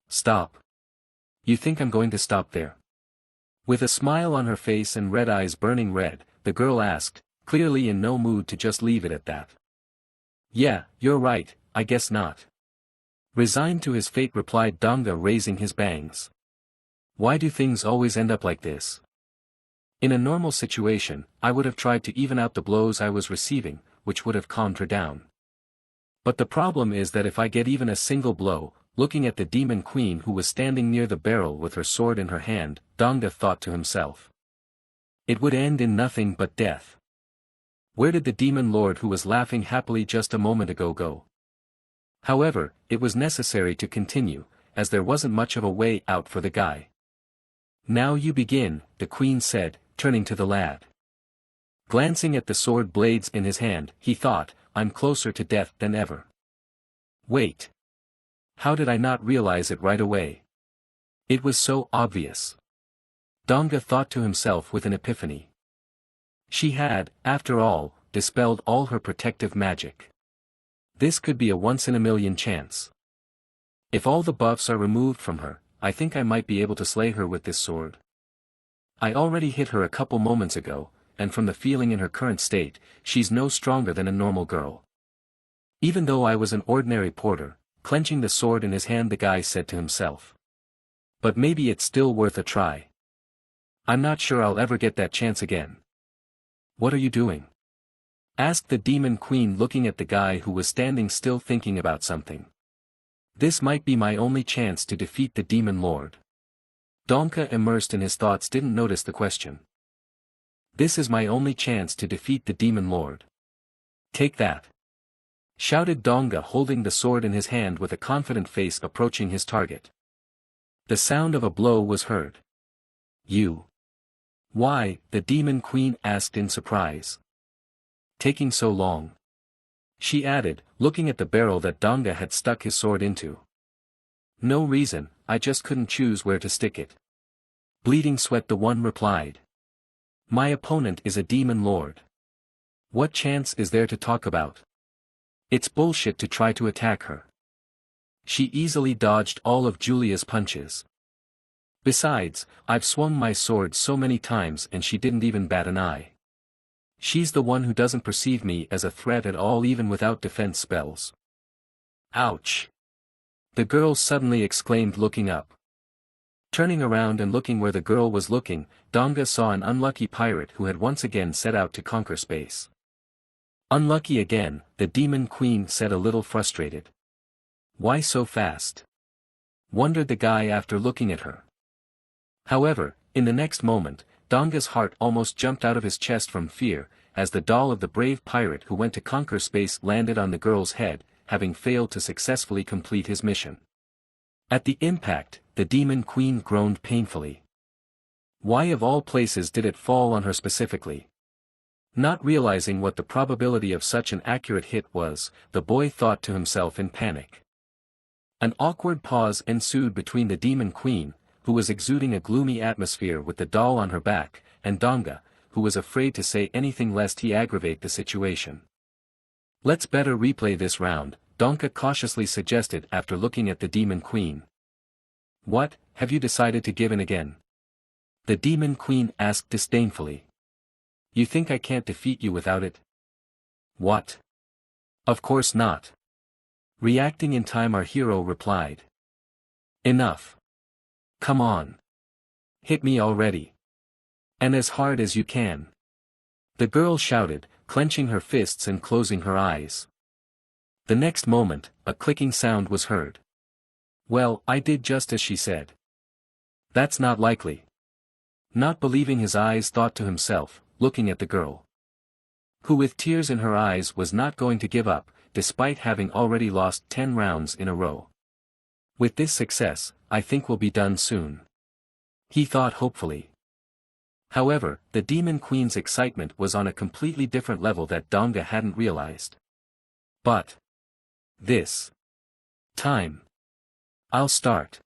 Stop. You think I'm going to stop there? With a smile on her face and red eyes burning red, the girl asked, clearly in no mood to just leave it at that. Yeah, you're right, I guess not. Resigned to his fate, replied Donga, raising his bangs. Why do things always end up like this? In a normal situation, I would have tried to even out the blows I was receiving, which would have calmed her down. But the problem is that if I get even a single blow, looking at the demon queen, who was standing near the barrel with her sword in her hand, Donga thought to himself. It would end in nothing but death. Where did the demon lord, who was laughing happily just a moment ago, go? However, it was necessary to continue, as there wasn't much of a way out for the guy. "Now you begin," the queen said, turning to the lad. Glancing at the sword blades in his hand, he thought, "I'm closer to death than ever. Wait. How did I not realize it right away? It was so obvious." Donga thought to himself with an epiphany. She had, after all, dispelled all her protective magic. This could be a once-in-a-million chance. If all the buffs are removed from her, I think I might be able to slay her with this sword. I already hit her a couple moments ago, and from the feeling in her current state, she's no stronger than a normal girl. Even though I was an ordinary porter, clenching the sword in his hand, the guy said to himself. But maybe it's still worth a try. I'm not sure I'll ever get that chance again. "What are you doing?" asked the demon queen, looking at the guy who was standing still thinking about something. "This might be my only chance to defeat the demon lord." Donka, immersed in his thoughts, didn't notice the question. "This is my only chance to defeat the demon lord. Take that!" shouted Donga, holding the sword in his hand with a confident face, approaching his target. The sound of a blow was heard. "You? Why?" the demon queen asked in surprise. "Taking so long?" she added, looking at the barrel that Donga had stuck his sword into. "No reason, I just couldn't choose where to stick it." Bleeding Sweat, the one, replied. "My opponent is a demon lord. What chance is there to talk about? It's bullshit to try to attack her. She easily dodged all of Julia's punches. Besides, I've swung my sword so many times and she didn't even bat an eye. She's the one who doesn't perceive me as a threat at all, even without defense spells." "Ouch!" the girl suddenly exclaimed, looking up. Turning around and looking where the girl was looking, Donga saw an unlucky pirate who had once again set out to conquer space. "Unlucky again," the demon queen said, a little frustrated. "Why so fast?" wondered the guy after looking at her. However, in the next moment, Donga's heart almost jumped out of his chest from fear, as the doll of the brave pirate who went to conquer space landed on the girl's head, having failed to successfully complete his mission. At the impact, the demon queen groaned painfully. Why of all places did it fall on her specifically? Not realizing what the probability of such an accurate hit was, the boy thought to himself in panic. An awkward pause ensued between the demon queen, who was exuding a gloomy atmosphere with the doll on her back, and Donga, who was afraid to say anything lest he aggravate the situation. "Let's better replay this round," Donka cautiously suggested after looking at the demon queen. "What, have you decided to give in again?" the demon queen asked disdainfully. "You think I can't defeat you without it?" "What? Of course not." Reacting in time, our hero replied. "Enough. Come on. Hit me already. And as hard as you can." the girl shouted, clenching her fists and closing her eyes. The next moment, a clicking sound was heard. "Well, I did just as she said." "That's not likely." Not believing his eyes, thought to himself, looking at the girl, who with tears in her eyes was not going to give up, despite having already lost 10 rounds in a row. "With this success, I think we'll be done soon," he thought hopefully. However, the demon queen's excitement was on a completely different level that Donga hadn't realized. "But this time, I'll start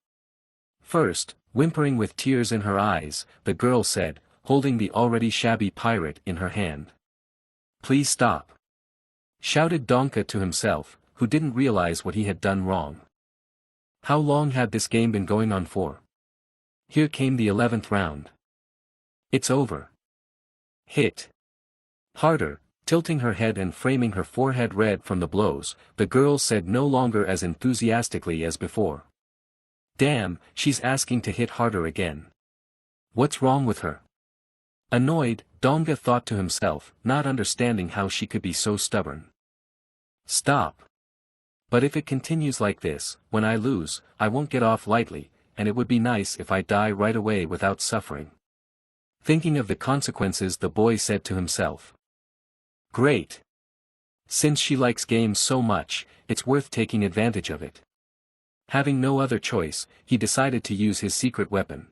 first," whimpering with tears in her eyes, the girl said, holding the already shabby pirate in her hand. "Please stop," shouted Donka to himself, who didn't realize what he had done wrong. How long had this game been going on for? Here came the 11th round. "It's over." Hit harder. Tilting her head and framing her forehead red from the blows, the girl said, no longer as enthusiastically as before. "Damn, she's asking to hit harder again. What's wrong with her?" Annoyed, Donga thought to himself, not understanding how she could be so stubborn. "Stop. But if it continues like this, when I lose, I won't get off lightly, and it would be nice if I die right away without suffering." Thinking of the consequences, the boy said to himself. "Great. Since she likes games so much, it's worth taking advantage of it." Having no other choice, he decided to use his secret weapon.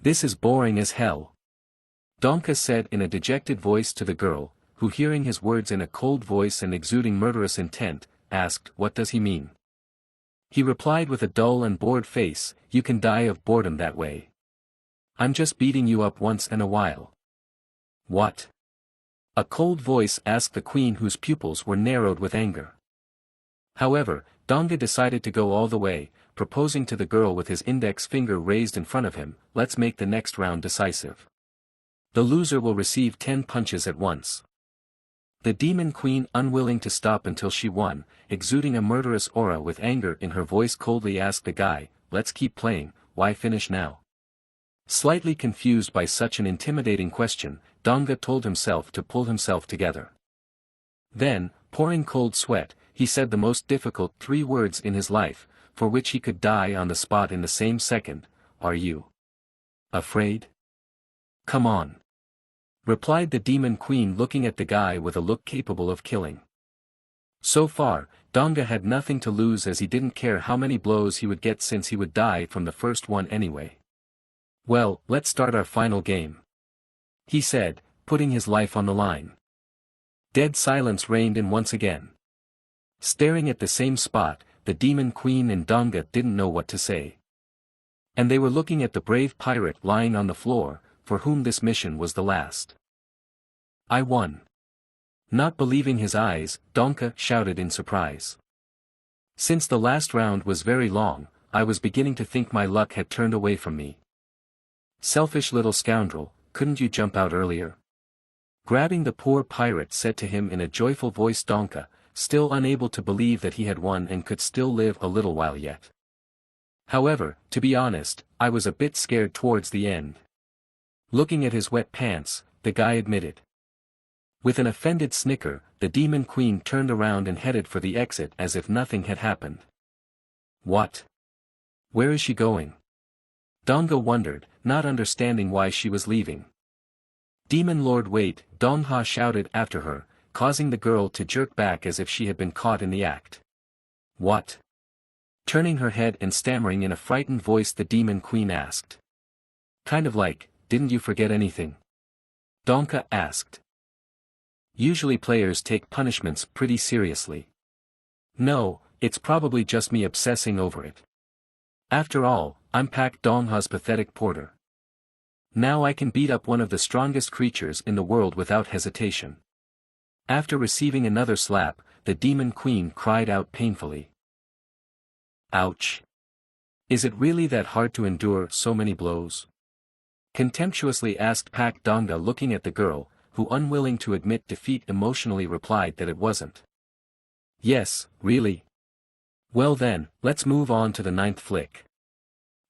"This is boring as hell," Donka said in a dejected voice to the girl, who hearing his words in a cold voice and exuding murderous intent, asked what does he mean. He replied with a dull and bored face, "You can die of boredom that way. I'm just beating you up once in a while." "What?" a cold voice asked the queen whose pupils were narrowed with anger. However, Donga decided to go all the way, proposing to the girl with his index finger raised in front of him, "Let's make the next round decisive. The loser will receive 10 punches at once." The demon queen, unwilling to stop until she won, exuding a murderous aura with anger in her voice, coldly asked the guy, "Let's keep playing, why finish now?" Slightly confused by such an intimidating question, Donga told himself to pull himself together. Then, pouring cold sweat, he said the most difficult 3 words in his life, for which he could die on the spot in the same second, "Are you afraid?" "Come on," replied the demon queen, looking at the guy with a look capable of killing. So far, Donga had nothing to lose, as he didn't care how many blows he would get since he would die from the first one anyway. "Well, let's start our final game," he said, putting his life on the line. Dead silence reigned in once again. Staring at the same spot, the demon queen and Donga didn't know what to say. And they were looking at the brave pirate lying on the floor, for whom this mission was the last. "I won." Not believing his eyes, Donka shouted in surprise. "Since the last round was very long, I was beginning to think my luck had turned away from me." "Selfish little scoundrel, couldn't you jump out earlier?" Grabbing the poor pirate, said to him in a joyful voice Donka, still unable to believe that he had won and could still live a little while yet. "However, to be honest, I was a bit scared towards the end." Looking at his wet pants, the guy admitted. With an offended snicker, the demon queen turned around and headed for the exit as if nothing had happened. "What? Where is she going?" Donga wondered, not understanding why she was leaving. "Demon Lord, wait," Dongha shouted after her, causing the girl to jerk back as if she had been caught in the act. "What?" Turning her head and stammering in a frightened voice, the demon queen asked. "Kind of like, didn't you forget anything?" Donka asked. "Usually players take punishments pretty seriously." "No, it's probably just me obsessing over it. After all, I'm Pak Dongha's pathetic porter. Now I can beat up one of the strongest creatures in the world without hesitation." After receiving another slap, the demon queen cried out painfully. "Ouch! Is it really that hard to endure so many blows?" Contemptuously asked Pak Donga, looking at the girl, who, unwilling to admit defeat, emotionally replied that it wasn't. "Yes, really? Well then, let's move on to the 9th flick,"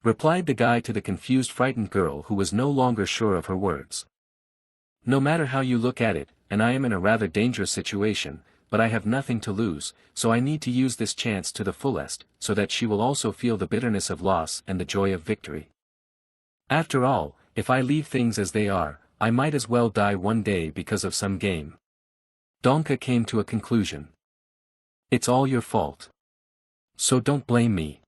replied the guy to the confused, frightened girl, who was no longer sure of her words. "No matter how you look at it, and I am in a rather dangerous situation, but I have nothing to lose, so I need to use this chance to the fullest, so that she will also feel the bitterness of loss and the joy of victory. After all, if I leave things as they are, I might as well die one day because of some game." Donka came to a conclusion. "It's all your fault. So don't blame me."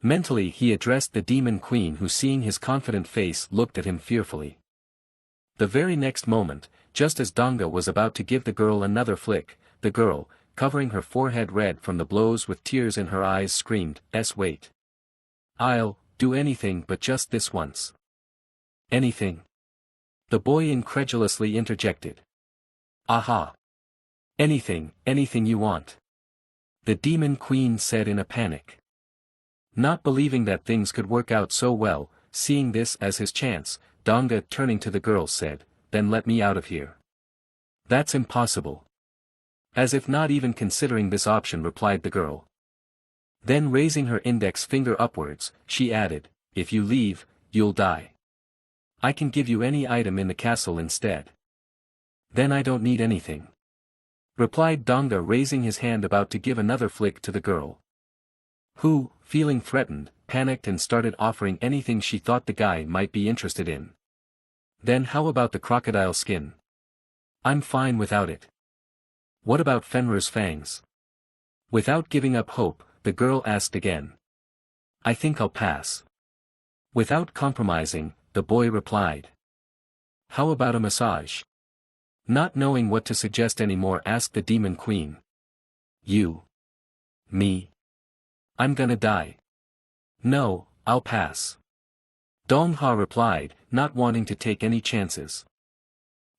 Mentally he addressed the demon queen, who, seeing his confident face, looked at him fearfully. The very next moment, just as Donga was about to give the girl another flick, the girl, covering her forehead red from the blows with tears in her eyes, screamed, Wait. I'll do anything but just this once." "Anything?" the boy incredulously interjected. "Aha! Anything, anything you want," the demon queen said in a panic. Not believing that things could work out so well, seeing this as his chance, Donga, turning to the girl, said, "Then let me out of here." "That's impossible." As if not even considering this option, replied the girl. Then, raising her index finger upwards, she added, "If you leave, you'll die. I can give you any item in the castle instead." "Then I don't need anything," replied Donga, raising his hand about to give another flick to the girl, who, feeling threatened, panicked and started offering anything she thought the guy might be interested in. "Then how about the crocodile skin? I'm fine without it." "What about Fenrir's fangs?" Without giving up hope, the girl asked again. I think I'll pass. Without compromising, the boy replied. How about a massage? Not knowing what to suggest anymore, asked the demon queen. You. Me. I'm gonna die. No, I'll pass. Dong-ha replied, not wanting to take any chances.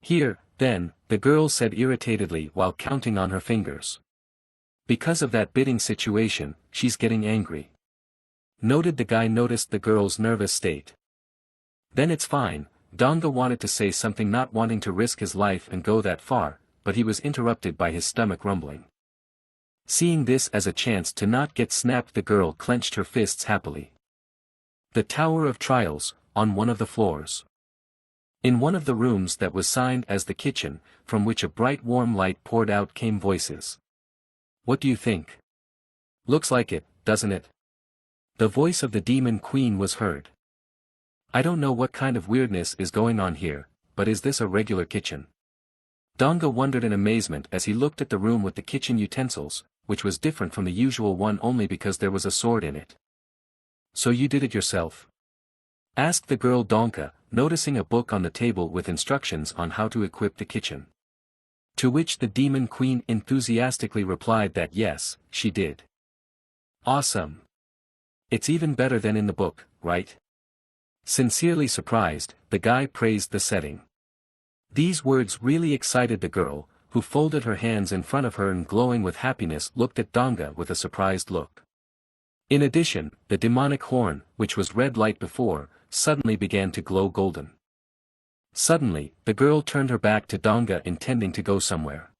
Here, then, the girl said irritatedly while counting on her fingers. Because of that bidding situation, she's getting angry. Noted the guy noticed the girl's nervous state. Then it's fine. Donga wanted to say something, not wanting to risk his life and go that far, but he was interrupted by his stomach rumbling. Seeing this as a chance to not get snapped, the girl clenched her fists happily. The Tower of Trials, on one of the floors. In one of the rooms that was signed as the kitchen, from which a bright warm light poured out, came voices. What do you think? Looks like it, doesn't it? The voice of the demon queen was heard. I don't know what kind of weirdness is going on here, but is this a regular kitchen? Donga wondered in amazement as he looked at the room with the kitchen utensils, which was different from the usual one only because there was a sword in it. So you did it yourself? Asked the girl Donka, noticing a book on the table with instructions on how to equip the kitchen. To which the demon queen enthusiastically replied that yes, she did. Awesome. It's even better than in the book, right? Sincerely surprised, the guy praised the setting. These words really excited the girl, who folded her hands in front of her and glowing with happiness looked at Donga with a surprised look. In addition, the demonic horn, which was red light before, suddenly began to glow golden. Suddenly, the girl turned her back to Donga, intending to go somewhere.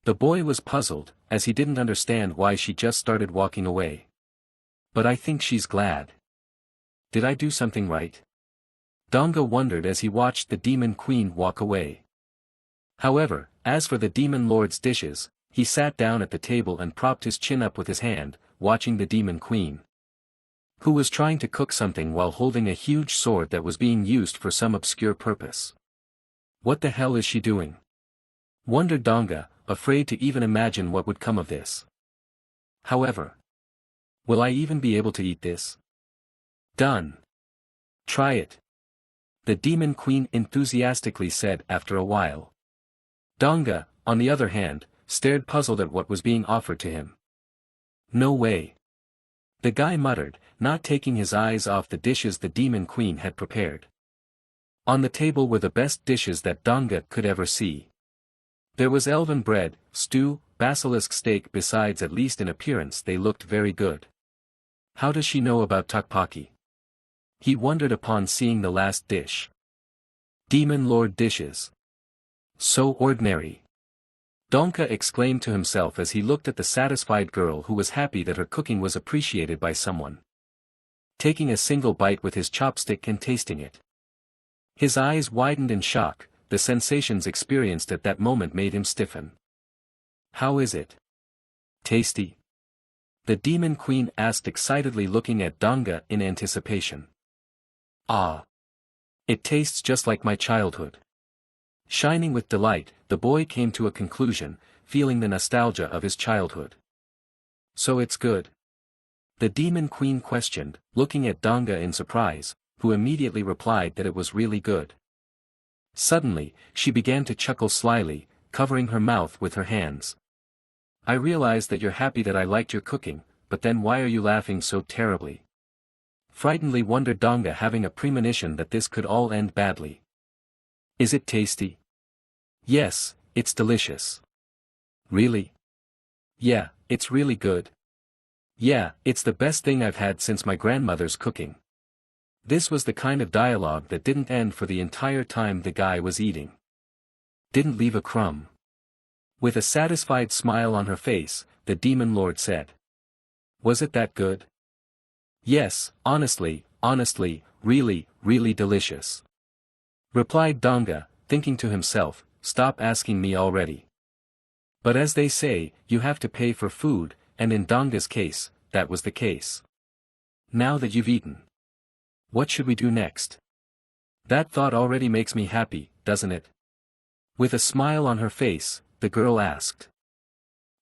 The boy was puzzled, as he didn't understand why she just started walking away. But I think she's glad. Did I do something right? Donga wondered as he watched the demon queen walk away. However, as for the demon lord's dishes, he sat down at the table and propped his chin up with his hand, watching the demon queen, who was trying to cook something while holding a huge sword that was being used for some obscure purpose. What the hell is she doing? Wondered Donga, afraid to even imagine what would come of this. However, will I even be able to eat this? Done. Try it. The demon queen enthusiastically said after a while. Donga, on the other hand, stared puzzled at what was being offered to him. No way. The guy muttered, not taking his eyes off the dishes the demon queen had prepared. On the table were the best dishes that Donga could ever see. There was elven bread, stew, basilisk steak, besides at least in appearance they looked very good. How does she know about tteokbokki? He wondered upon seeing the last dish. Demon Lord dishes. So ordinary. Donka exclaimed to himself as he looked at the satisfied girl who was happy that her cooking was appreciated by someone. Taking a single bite with his chopstick and tasting it. His eyes widened in shock, the sensations experienced at that moment made him stiffen. How is it? Tasty? The demon queen asked excitedly, looking at Donga in anticipation. Ah! It tastes just like my childhood. Shining with delight, the boy came to a conclusion, feeling the nostalgia of his childhood. So it's good? The demon queen questioned, looking at Donga in surprise, who immediately replied that it was really good. Suddenly, she began to chuckle slyly, covering her mouth with her hands. I realize that you're happy that I liked your cooking, but then why are you laughing so terribly? Frightenedly wondered Donga, having a premonition that this could all end badly. Is it tasty? Yes, it's delicious. Really? Yeah, it's really good. Yeah, it's the best thing I've had since my grandmother's cooking. This was the kind of dialogue that didn't end for the entire time the guy was eating. Didn't leave a crumb. With a satisfied smile on her face, the demon lord said. Was it that good? Yes, honestly, really, really delicious. Replied Donga, thinking to himself, stop asking me already. But as they say, you have to pay for food, and in Donga's case, that was the case. Now that you've eaten, what should we do next? That thought already makes me happy, doesn't it? With a smile on her face, the girl asked.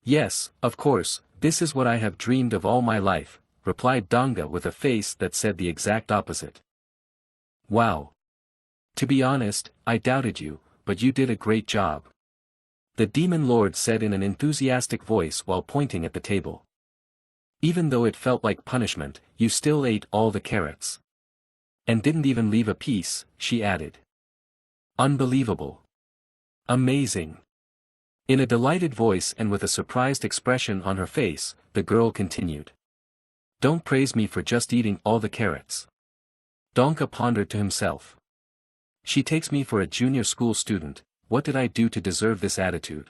Yes, of course, this is what I have dreamed of all my life, replied Donga with a face that said the exact opposite. Wow. To be honest, I doubted you, but you did a great job. The demon lord said in an enthusiastic voice while pointing at the table. Even though it felt like punishment, you still ate all the carrots. And didn't even leave a piece, she added. Unbelievable. Amazing. In a delighted voice and with a surprised expression on her face, the girl continued. Don't praise me for just eating all the carrots. Donka pondered to himself. She takes me for a junior school student, what did I do to deserve this attitude?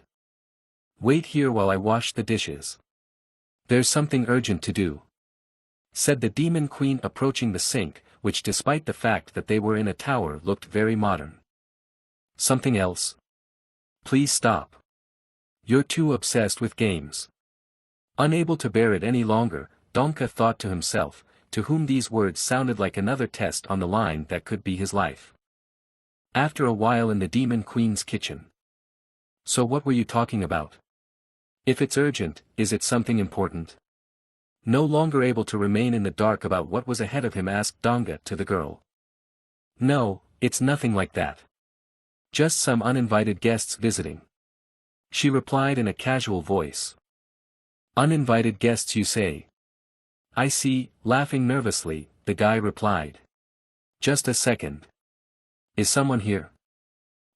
Wait here while I wash the dishes. There's something urgent to do, said the demon queen approaching the sink, which despite the fact that they were in a tower looked very modern. Something else? Please stop. You're too obsessed with games. Unable to bear it any longer, Donka thought to himself, to whom these words sounded like another test on the line that could be his life. After a while in the demon queen's kitchen. So what were you talking about? If it's urgent, is it something important? No longer able to remain in the dark about what was ahead of him, asked Donga to the girl. No, it's nothing like that. Just some uninvited guests visiting. She replied in a casual voice. Uninvited guests, you say? I see, laughing nervously, the guy replied. Just a second. Is someone here?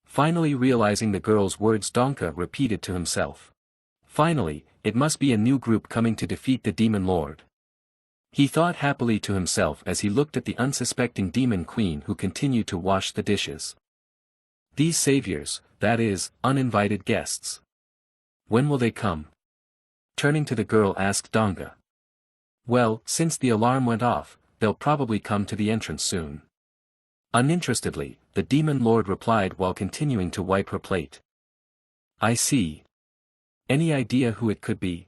Finally realizing the girl's words, Donka repeated to himself. Finally, it must be a new group coming to defeat the demon lord. He thought happily to himself as he looked at the unsuspecting demon queen who continued to wash the dishes. These saviors, that is, uninvited guests. When will they come? Turning to the girl asked Donga. Well, since the alarm went off, they'll probably come to the entrance soon. Uninterestedly, the demon lord replied while continuing to wipe her plate. I see. Any idea who it could be?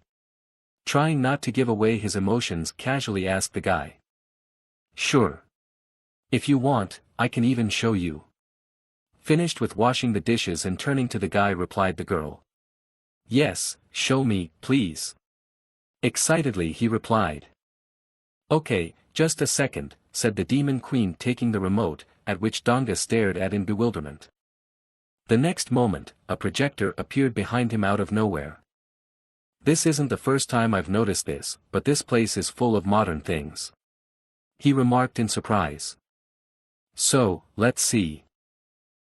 Trying not to give away his emotions, casually asked the guy. Sure. If you want, I can even show you. Finished with washing the dishes and turning to the guy, replied the girl. Yes, show me, please. Excitedly he replied. Okay, just a second, said the demon queen taking the remote, at which Donga stared at in bewilderment. The next moment, a projector appeared behind him out of nowhere. This isn't the first time I've noticed this, but this place is full of modern things, he remarked in surprise. So, let's see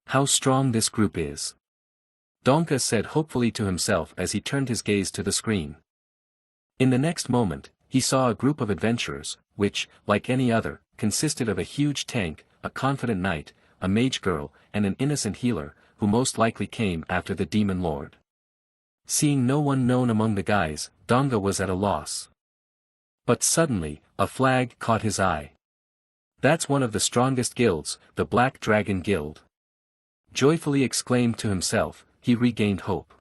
how strong this group is, Donka said hopefully to himself as he turned his gaze to the screen. In the next moment, he saw a group of adventurers, which, like any other, consisted of a huge tank, a confident knight, a mage girl, and an innocent healer, who most likely came after the demon lord. Seeing no one known among the guys, Donga was at a loss. But suddenly, a flag caught his eye. That's one of the strongest guilds, the Black Dragon Guild. Joyfully exclaimed to himself, he regained hope.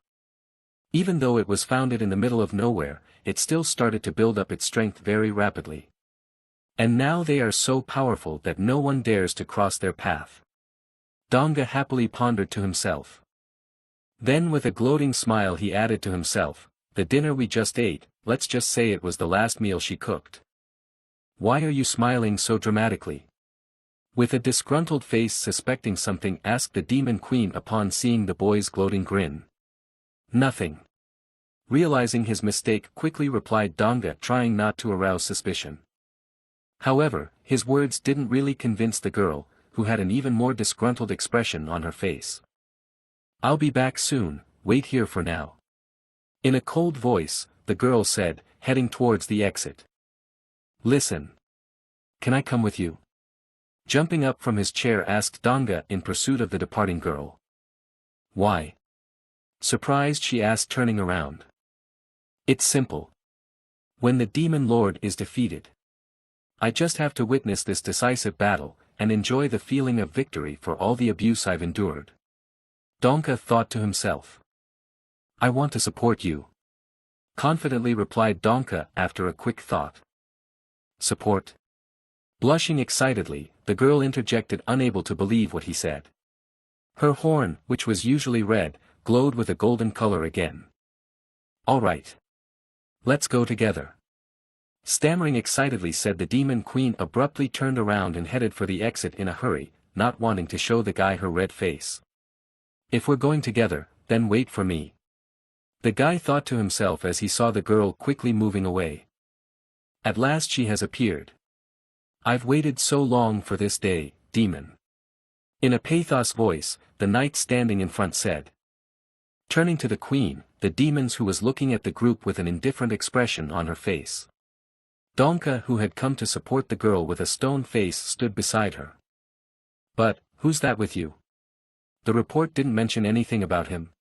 Even though it was founded in the middle of nowhere, it still started to build up its strength very rapidly. And now they are so powerful that no one dares to cross their path. Donga happily pondered to himself. Then with a gloating smile he added to himself, the dinner we just ate, let's just say it was the last meal she cooked. Why are you smiling so dramatically? With a disgruntled face, suspecting something, asked the demon queen upon seeing the boy's gloating grin. Nothing. Realizing his mistake, quickly replied Donga, trying not to arouse suspicion. However, his words didn't really convince the girl, who had an even more disgruntled expression on her face. I'll be back soon, wait here for now. In a cold voice, the girl said, heading towards the exit. Listen. Can I come with you? Jumping up from his chair asked Donga in pursuit of the departing girl. Why? Surprised she asked, turning around. It's simple. When the demon lord is defeated, I just have to witness this decisive battle, and enjoy the feeling of victory for all the abuse I've endured. Donka thought to himself. I want to support you, confidently replied Donka after a quick thought. Support? Blushing excitedly, the girl interjected, unable to believe what he said. Her horn, which was usually red, glowed with a golden color again. All right. Let's go together. Stammering excitedly, said the demon queen, abruptly turned around and headed for the exit in a hurry, not wanting to show the guy her red face. If we're going together, then wait for me. The guy thought to himself as he saw the girl quickly moving away. At last she has appeared. I've waited so long for this day, demon. In a pathos voice, the knight standing in front said. Turning to the queen, the demons, who was looking at the group with an indifferent expression on her face. Donka, who had come to support the girl with a stone face, stood beside her. But, who's that with you? The report didn't mention anything about him.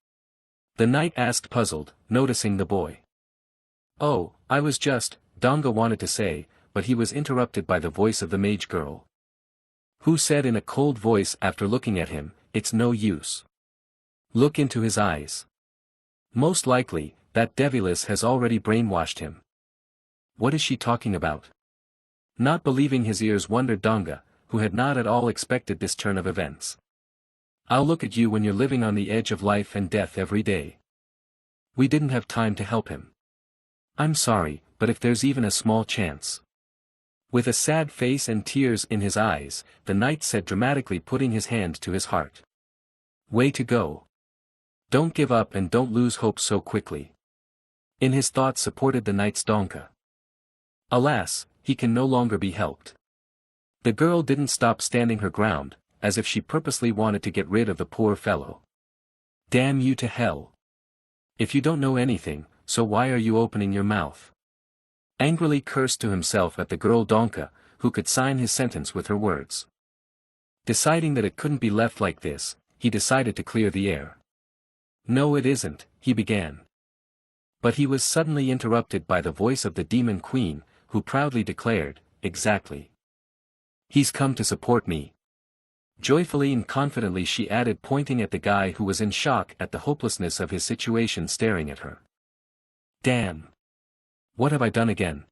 The knight asked, puzzled, noticing the boy. Oh, I was just, Donga wanted to say, but he was interrupted by the voice of the mage girl. Who said in a cold voice after looking at him, it's no use. Look into his eyes. Most likely, that Devilis has already brainwashed him. What is she talking about? Not believing his ears, wondered Donga, who had not at all expected this turn of events. I'll look at you when you're living on the edge of life and death every day. We didn't have time to help him. I'm sorry, but if there's even a small chance. With a sad face and tears in his eyes, the knight said dramatically, putting his hand to his heart. Way to go. Don't give up and don't lose hope so quickly. In his thoughts supported the knight's Donka. Alas, he can no longer be helped. The girl didn't stop standing her ground, as if she purposely wanted to get rid of the poor fellow. Damn you to hell. If you don't know anything, so why are you opening your mouth? Angrily cursed to himself at the girl Donka, who could sign his sentence with her words. Deciding that it couldn't be left like this, he decided to clear the air. No, it isn't, he began. But he was suddenly interrupted by the voice of the demon queen, who proudly declared, exactly. He's come to support me. Joyfully and confidently she added, pointing at the guy who was in shock at the hopelessness of his situation, staring at her. Damn. What have I done again?